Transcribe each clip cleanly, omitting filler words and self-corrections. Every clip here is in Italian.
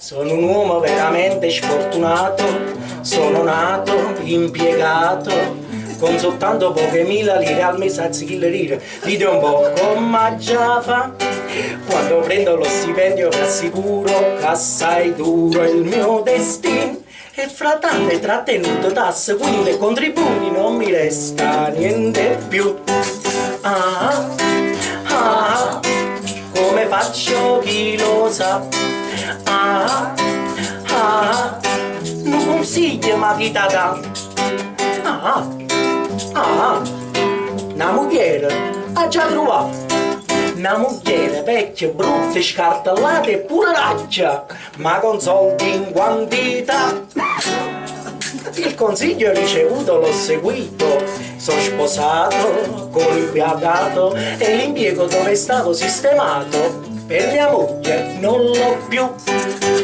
Sono un uomo veramente sfortunato, sono nato impiegato, con soltanto poche mila lire al mese anziché le lire. Dite un po' come già fa, quando prendo lo stipendio vi assicuro che assai duro è il mio destino. E fra tante trattenute, tasse, quindi e contributi non mi resta niente più. Ah, ah, come faccio chi lo sa? Ah, ah, non consiglio ma chi t'ha dà? Ah, ah, una mogliere ha già trovato. Una mogliere vecchia, brutta, scartellata e pure raccia, ma con soldi in quantità. Il consiglio ricevuto l'ho seguito, sono sposato, con il fiadato e l'impiego dove stavo sistemato. Per mia moglie non l'ho più,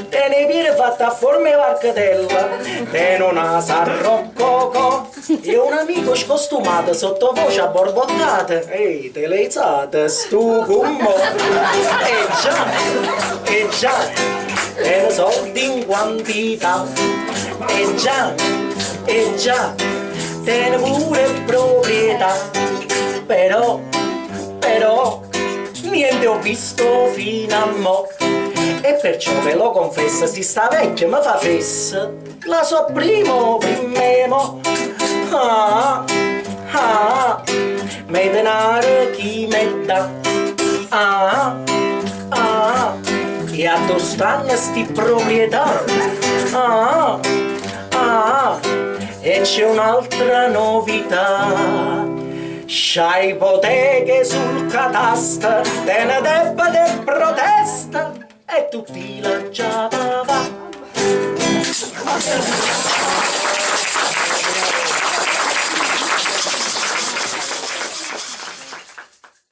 te ne viene fatta a forma varcatella, te non ha sarroccocò, e un amico scostumato sottovoce a borbottate, ehi, te le izate, stu cummo, e già, te ne soldi in quantità, e già, te ne pure proprietà, però, niente ho visto fino a mo', e perciò ve lo confesso, si sta vecchia mi fa fessa, la so primemo, ah, ah, me denaro chi me dà, ah, ah, e a dove stanno sti proprietà, ah, ah, e c'è un'altra novità. C'ha ipoteche sul catasto, te ne debba de protesta, e tutti la già va.